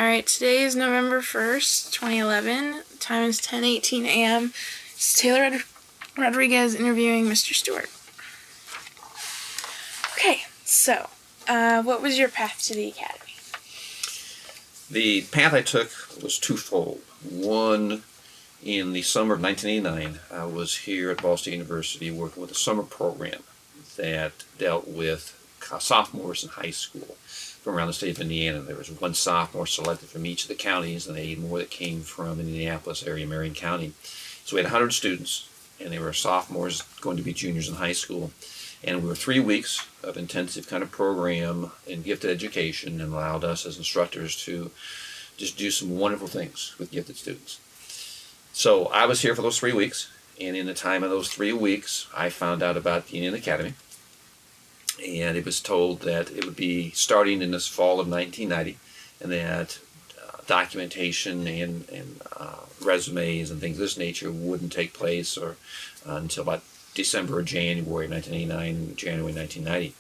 Alright, today is November 1st, 2011. Time is 10:18 a.m. It's Taylor Rodriguez interviewing Mr. Stuart. Okay, so, what was your path to the academy? The path I took was twofold. One, in the summer of 1989, I was here at Ball State University working with a summer program that dealt with sophomores in high school from around the state of Indiana. There was one sophomore selected from each of the counties, and 8 more that came from Indianapolis area, Marion County. So we had 100 students, and they were sophomores going to be juniors in high school. And we were 3 weeks of intensive kind of program in gifted education, and allowed us as instructors to just do some wonderful things with gifted students. So I was here for those 3 weeks, and in the time of those 3 weeks, I found out about the Indian Academy. And it was told that it would be starting in this fall of 1990, and that documentation and resumes and things of this nature wouldn't take place or until about December or January 1989, January 1990.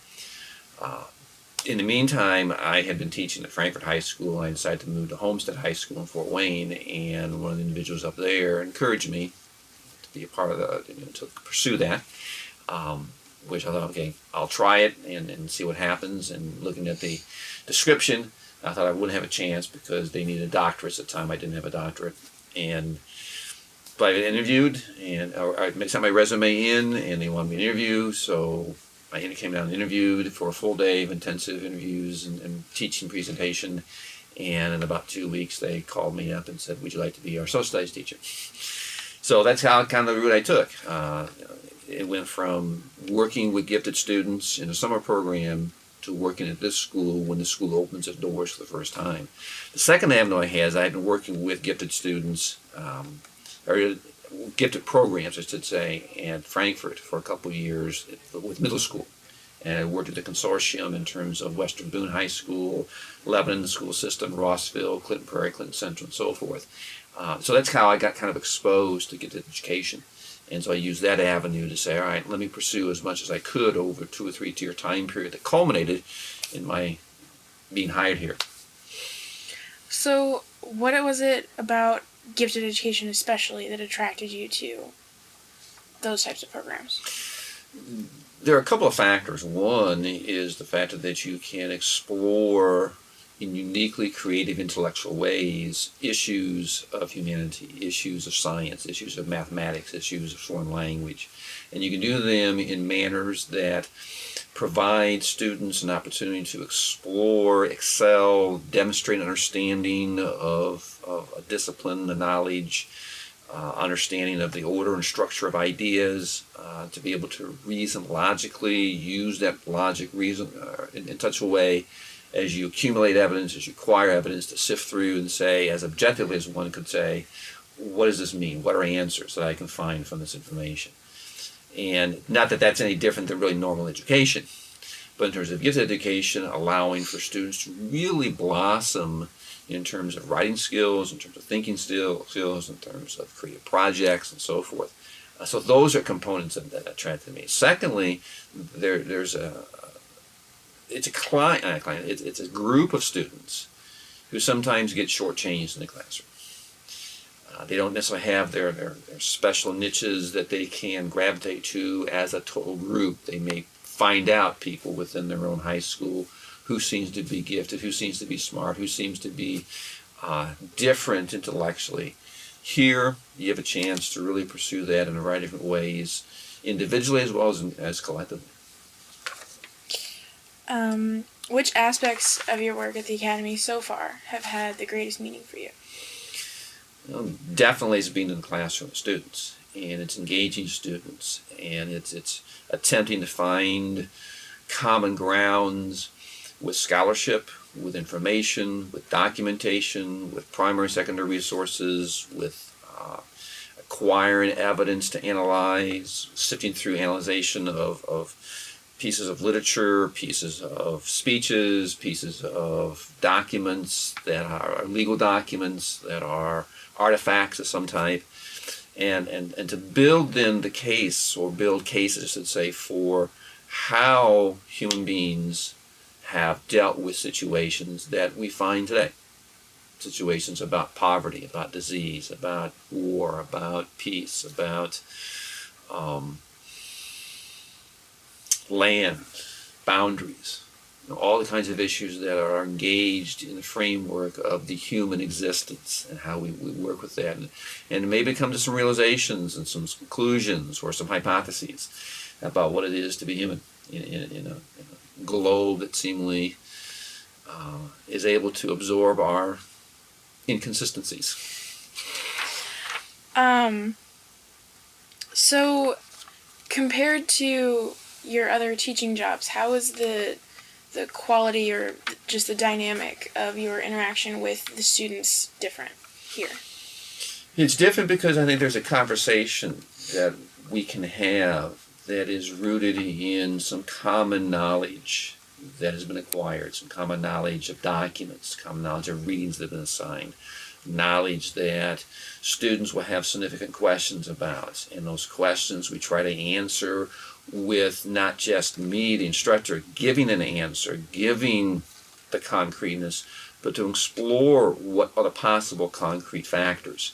In the meantime, I had been teaching at Frankfort High School, and I decided to move to Homestead High School in Fort Wayne, and one of the individuals up there encouraged me to be a part of to pursue that. Which I thought, okay, I'll try it and see what happens. And looking at the description, I thought I wouldn't have a chance because they needed a doctorate at the time. I didn't have a doctorate. But I interviewed, and I sent my resume in, and they wanted me to interview. So I came down and interviewed for a full day of intensive interviews and teaching presentation. And in about 2 weeks, they called me up and said, "Would you like to be our social studies teacher?" So that's how kind of the route I took. It went from working with gifted students in a summer program to working at this school when the school opens its doors for the first time. The second avenue I had is I had been working with gifted students, or gifted programs, I should say, at Frankfort for a couple of years with middle school. And I worked at the consortium in terms of Western Boone High School, Lebanon School System, Rossville, Clinton Prairie, Clinton Central, and so forth. So that's how I got kind of exposed to gifted education. And so I used that avenue to say, all right, let me pursue as much as I could over a 2 or 3 tier time period that culminated in my being hired here. So, what was it about gifted education especially that attracted you to those types of programs? There are a couple of factors. One is the fact that you can explore in uniquely creative intellectual ways issues of humanity, issues of science, issues of mathematics, issues of foreign language. And you can do them in manners that provide students an opportunity to explore, excel, demonstrate understanding of a discipline, a knowledge, understanding of the order and structure of ideas, to be able to reason logically, use that logic reason in such a way as you accumulate evidence, as you acquire evidence, to sift through and say, as objectively as one could say, what does this mean? What are answers that I can find from this information? And not that that's any different than really normal education, but in terms of gifted education, allowing for students to really blossom in terms of writing skills, in terms of thinking skills, in terms of creative projects, and so forth. So those are components that attracted me. Secondly, it's a group of students who sometimes get shortchanged in the classroom. They don't necessarily have their special niches that they can gravitate to as a total group. They may find out people within their own high school who seems to be gifted, who seems to be smart, who seems to be different intellectually. Here, you have a chance to really pursue that in a variety of different ways, individually as well as collectively. Which aspects of your work at the Academy so far have had the greatest meaning for you? Definitely it's being in the classroom with students, and it's engaging students, and it's attempting to find common grounds with scholarship, with information, with documentation, with primary, secondary resources, with acquiring evidence to analyze, sifting through analyzation of pieces of literature, pieces of speeches, pieces of documents that are legal documents, that are artifacts of some type, and to build then the case, or build cases, I should say, for how human beings have dealt with situations that we find today. situations about poverty, about disease, about war, about peace, about land, boundaries, all the kinds of issues that are engaged in the framework of the human existence and how we work with that. And maybe come to some realizations and some conclusions or some hypotheses about what it is to be human in a globe that seemingly is able to absorb our inconsistencies. So compared to your other teaching jobs, how is the quality or just the dynamic of your interaction with the students different here? It's different because I think there's a conversation that we can have that is rooted in some common knowledge that has been acquired, some common knowledge of documents, common knowledge of readings that have been assigned, knowledge that students will have significant questions about. And those questions we try to answer with not just me, the instructor, giving an answer, giving the concreteness, but to explore what are the possible concrete factors.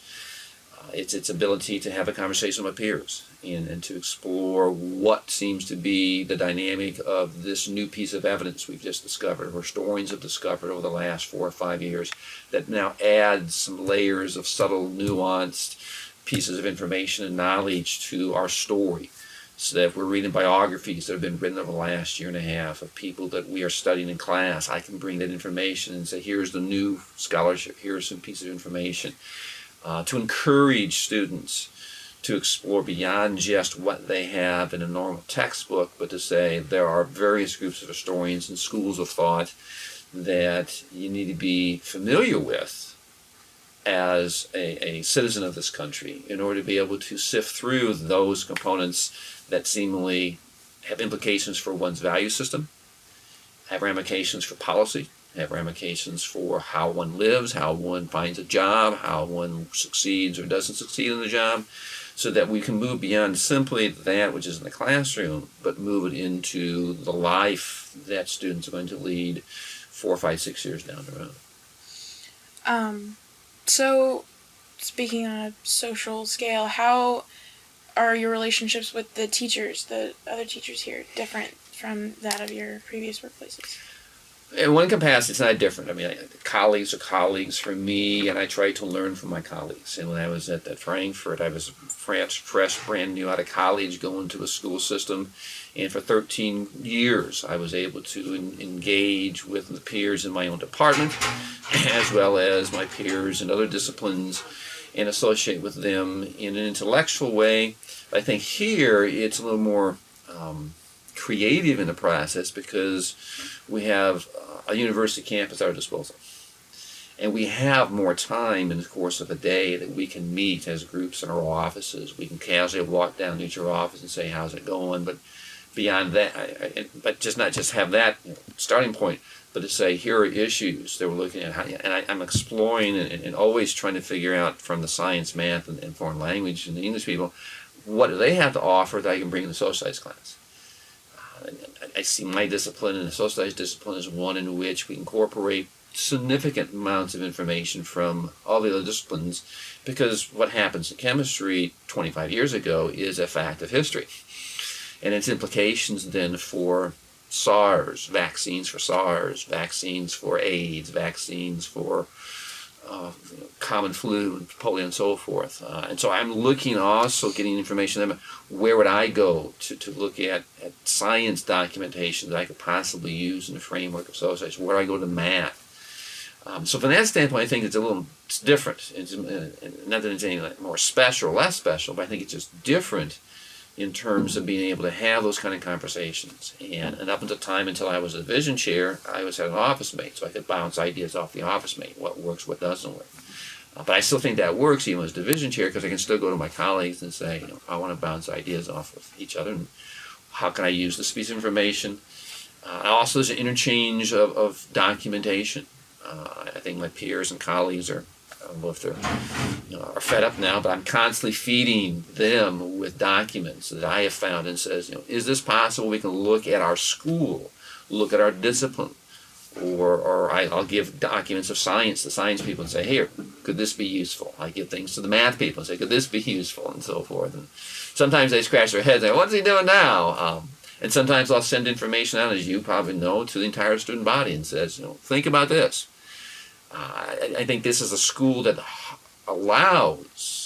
It's its ability to have a conversation with peers and to explore what seems to be the dynamic of this new piece of evidence we've just discovered, or historians have discovered over the last 4 or 5 years, that now adds some layers of subtle, nuanced pieces of information and knowledge to our story. So that if we're reading biographies that have been written over the last year and a half of people that we are studying in class, I can bring that information and say, here's the new scholarship, here's some piece of information. To encourage students to explore beyond just what they have in a normal textbook, but to say there are various groups of historians and schools of thought that you need to be familiar with as a citizen of this country in order to be able to sift through those components that seemingly have implications for one's value system, have ramifications for policy, have ramifications for how one lives, how one finds a job, how one succeeds or doesn't succeed in the job, so that we can move beyond simply that which is in the classroom, but move it into the life that students are going to lead 4, 5, 6 years down the road. So, speaking on a social scale, how are your relationships with the teachers, the other teachers here, different from that of your previous workplaces? In one capacity, it's not different. I mean, colleagues are colleagues for me, and I try to learn from my colleagues. And when I was at Frankfurt, I was fresh, brand new out of college, going to a school system. And for 13 years, I was able to engage with the peers in my own department, as well as my peers in other disciplines, and associate with them in an intellectual way. I think here it's a little more creative in the process because we have a university campus at our disposal. And we have more time in the course of a day that we can meet as groups in our offices. We can casually walk down to each of our office and say, how's it going? But beyond that, but just not just have that starting point, but to say, here are issues that we're looking at. And I'm exploring and always trying to figure out from the science, math, and foreign language and the English people, what do they have to offer that I can bring in the social studies class? I see my discipline and the social studies discipline as one in which we incorporate significant amounts of information from all the other disciplines, because what happens in chemistry 25 years ago is a fact of history. And its implications then for SARS, vaccines for AIDS, vaccines for common flu and polio and so forth. And so I'm looking also, getting information about where would I go to look at science documentation that I could possibly use in the framework of social studies. Where do I go to math? So from that standpoint, I think it's different. It's not that it's any more special or less special, but I think it's just different in terms of being able to have those kind of conversations. And up until time until I was a division chair, I was an office mate, so I could bounce ideas off the office mate, what works, what doesn't work. But I still think that works even as division chair, because I can still go to my colleagues and say, I want to bounce ideas off of each other, and how can I use this piece of information? Also, there's an interchange of documentation. I think my peers and colleagues are, I don't know if they're are fed up now, but I'm constantly feeding them with documents that I have found and says, is this possible? We can look at our school, look at our discipline, or I'll give documents of science to science people and say, here, could this be useful? I give things to the math people and say, could this be useful, and so forth. And sometimes they scratch their heads and say, what's he doing now? And sometimes I'll send information out, as you probably know, to the entire student body and says, think about this. I think this is a school that allows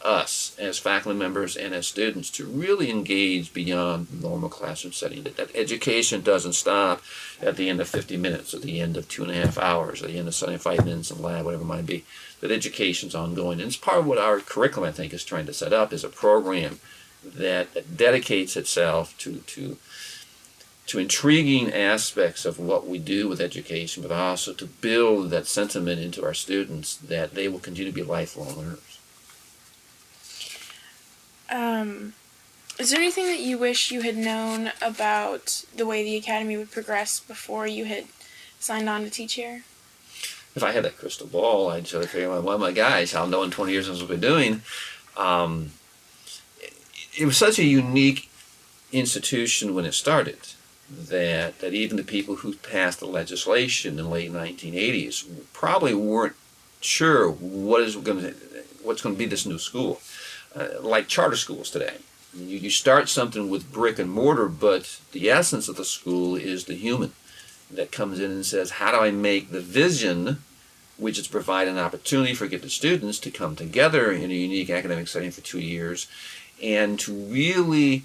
us as faculty members and as students to really engage beyond the normal classroom setting. That education doesn't stop at the end of 50 minutes, at the end of 2.5 hours, at the end of 75 minutes in lab, whatever it might be. That education's ongoing. And it's part of what our curriculum, I think, is trying to set up, is a program that dedicates itself to intriguing aspects of what we do with education, but also to build that sentiment into our students that they will continue to be lifelong learners. Is there anything that you wish you had known about the way the Academy would progress before you had signed on to teach here? If I had that crystal ball, I'd sort of figure out, well, my guys, I'll know in 20 years what we're doing. It was such a unique institution when it started that even the people who passed the legislation in the late 1980s probably weren't sure what's going to be this new school. Like charter schools today. You start something with brick and mortar, but the essence of the school is the human that comes in and says, how do I make the vision, which is provide an opportunity for gifted students to come together in a unique academic setting for 2 years and to really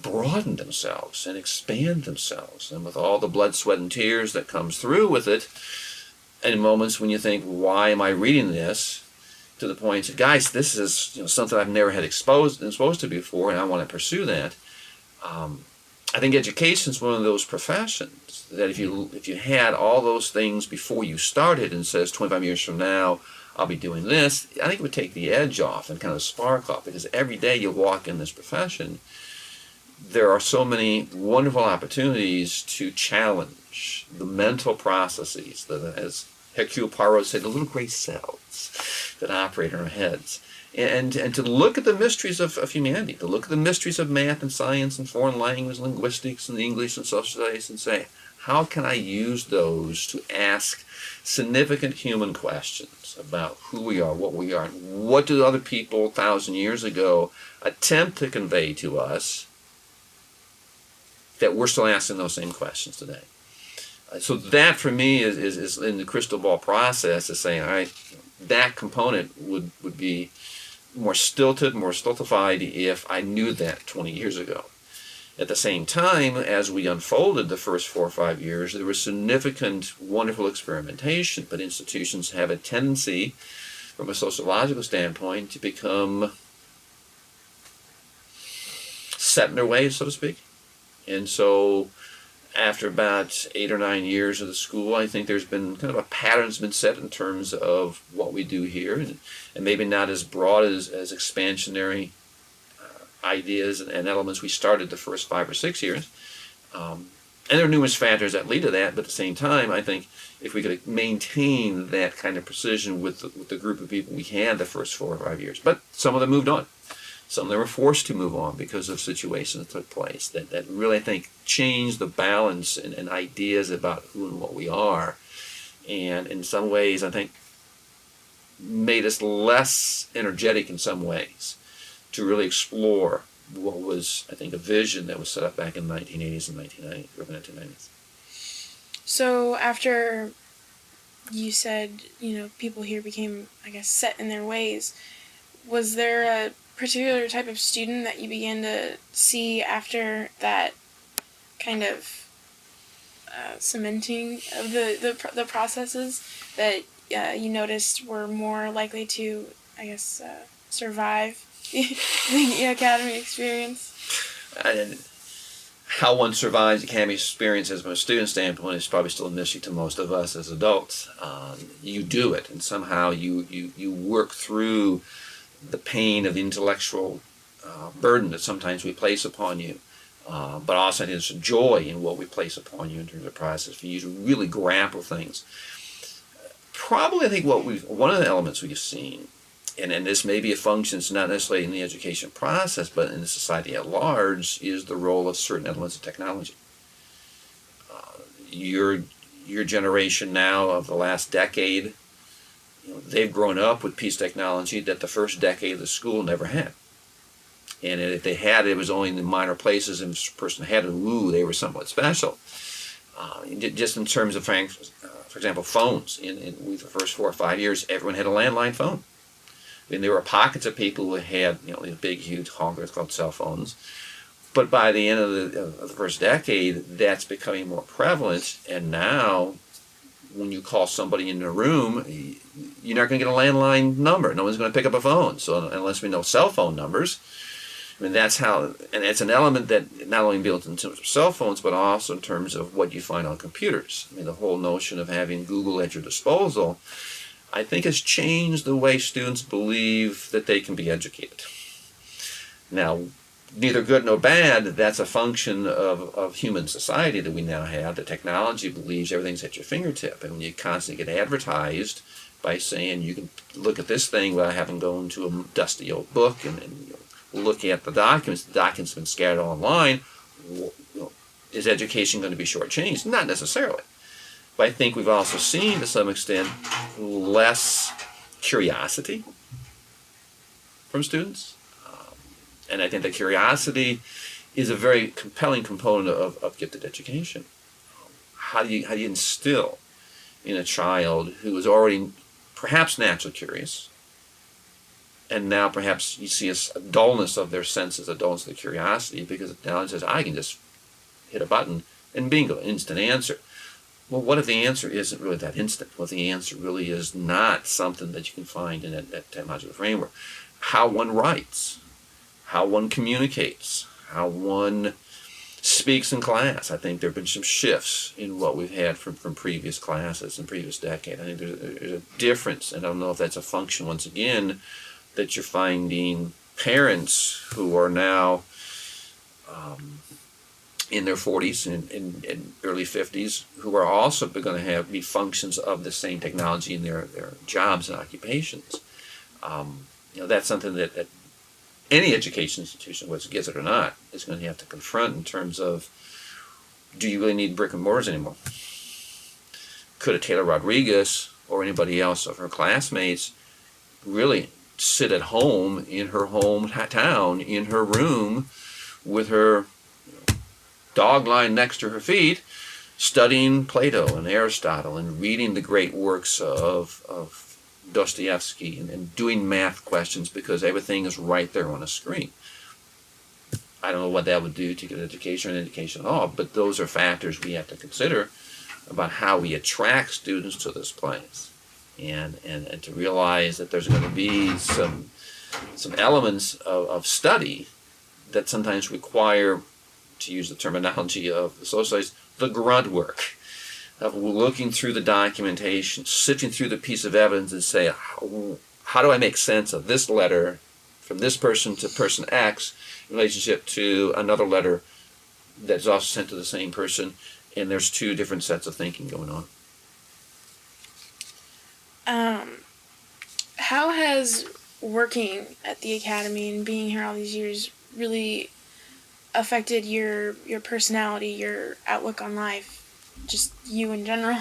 broaden themselves and expand themselves. And with all the blood, sweat, and tears that comes through with it, and moments when you think, why am I reading this? To the point that, guys, this is something I've never had exposed to before, and I want to pursue that. I think education is one of those professions that if you had all those things before you started and says 25 years from now I'll be doing this, I think it would take the edge off and kind of spark off, because every day you walk in this profession, there are so many wonderful opportunities to challenge the mental processes that, as Hercule Poirot said, the little gray cells that operate in our heads. And to look at the mysteries of humanity, to look at the mysteries of math and science and foreign language, linguistics and English and social studies, and say, how can I use those to ask significant human questions about who we are, and what do other people 1,000 years ago attempt to convey to us that we're still asking those same questions today. So that for me is in the crystal ball process, is saying, all right, that component would be more stilted, more stultified if I knew that 20 years ago. At the same time, as we unfolded the first 4 or 5 years, there was significant, wonderful experimentation, but institutions have a tendency, from a sociological standpoint, to become set in their ways, so to speak. And so after about 8 or 9 years of the school, I think there's been kind of a pattern's been set in terms of what we do here, and maybe not as broad as expansionary ideas and elements we started the first 5 or 6 years. And there are numerous factors that lead to that, but at the same time, I think if we could maintain that kind of precision with the group of people we had the first 4 or 5 years. But some of them moved on. Some of them were forced to move on because of situations that took place that really, I think, changed the balance and ideas about who and what we are. And in some ways, I think, made us less energetic in some ways to really explore what was, I think, a vision that was set up back in the 1980s and 1990s. So after you said, people here became, I guess, set in their ways, was there a particular type of student that you began to see after that kind of cementing of the processes that you noticed were more likely to, I guess, survive the academy experience? How one survives the academy experience from a student standpoint is probably still a mystery to most of us as adults. You do it, and somehow you work through the pain of the intellectual burden that sometimes we place upon you. But also there's joy in what we place upon you in terms of the process for you to really grapple things. Probably, I think one of the elements we've seen, and this may be a function, it's not necessarily in the education process, but in the society at large, is the role of certain elements of technology. Your generation now of the last decade, they've grown up with piece technology that the first decade of the school never had. And if they had it, it was only in the minor places, and if a person had it, they were somewhat special. Just in terms of, for example, phones. In the first 4 or 5 years, everyone had a landline phone. I mean, there were pockets of people who had, these big, huge honkers called cell phones. But by the end of the first decade, that's becoming more prevalent. And now, when you call somebody in a room, you're not going to get a landline number. No one's going to pick up a phone. So unless we know cell phone numbers, I mean, that's how, and it's an element that not only built in terms of cell phones, but also in terms of what you find on computers. I mean, the whole notion of having Google at your disposal, I think, has changed the way students believe that they can be educated. Now, neither good nor bad, that's a function of human society that we now have. The technology believes everything's at your fingertip, and when you constantly get advertised by saying you can look at this thing without having gone to a dusty old book and look at the documents have been scattered online, is education going to be shortchanged? Not necessarily. But I think we've also seen, to some extent, less curiosity from students. And I think that curiosity is a very compelling component of gifted education. How do you instill in a child who is already perhaps naturally curious, and now perhaps you see a dullness of their senses, a dullness of their curiosity, because now it says, I can just hit a button and bingo, instant answer. Well, what if the answer isn't really that instant? What if the answer really is not something that you can find in that technological framework? How one writes, how one communicates, how one speaks in class. I think there have been some shifts in what we've had from previous classes in previous decade. I think there's a difference, and I don't know if that's a function, once again, that you're finding parents who are now in their 40s and early 50s who are also going to be functions of the same technology in their jobs and occupations. That's something that any education institution, whether it gets it or not, is going to have to confront in terms of, do you really need brick and mortars anymore? Could a Taylor Rodriguez or anybody else of her classmates really sit at home in her hometown, in her room, with her dog lying next to her feet, studying Plato and Aristotle and reading the great works of Dostoevsky and doing math questions because everything is right there on a screen? I don't know what that would do to get education or education at all, but those are factors we have to consider about how we attract students to this place. And to realize that there's going to be some elements of study that sometimes require, to use the terminology of the socialists, the grunt work of looking through the documentation, sifting through the piece of evidence and say, how do I make sense of this letter from this person to person X in relationship to another letter that's also sent to the same person, and there's two different sets of thinking going on. How has working at the academy and being here all these years really affected your personality, your outlook on life, just you in general?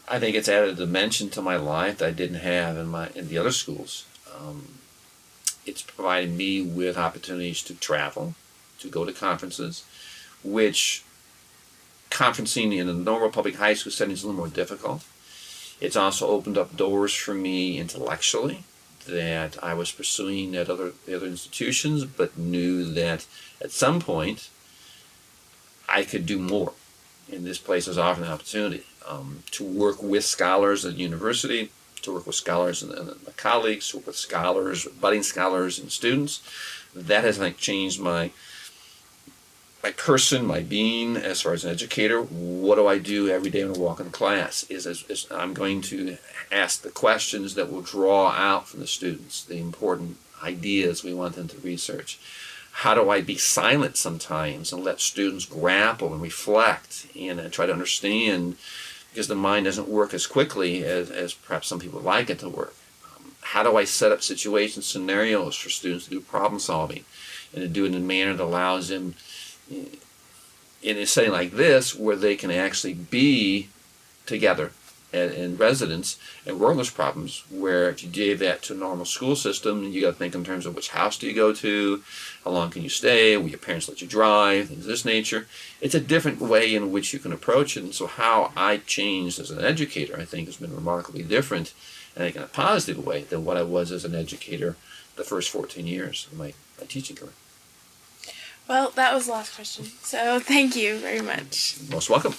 I think it's added a dimension to my life that I didn't have in the other schools. It's provided me with opportunities to travel, to go to conferences, which conferencing in a normal public high school setting is a little more difficult. It's also opened up doors for me intellectually that I was pursuing at other institutions, but knew that at some point I could do more. And this place has offered an opportunity to work with scholars at university, to work with scholars and my colleagues, to work with scholars, budding scholars and students. That has changed my person, my being, as far as an educator. What do I do every day when I walk in class? Is I'm going to ask the questions that will draw out from the students the important ideas we want them to research. How do I be silent sometimes and let students grapple and reflect and try to understand, because the mind doesn't work as quickly as perhaps some people like it to work. How do I set up situations, scenarios for students to do problem solving and to do it in a manner that allows them in a setting like this, where they can actually be together in residence and work on those problems, where if you gave that to a normal school system, you got to think in terms of which house do you go to, how long can you stay, will your parents let you drive, things of this nature. It's a different way in which you can approach it. And so how I changed as an educator, I think, has been remarkably different, and I think in a positive way, than what I was as an educator the first 14 years of my teaching career. Well, that was the last question. So thank you very much. Most welcome.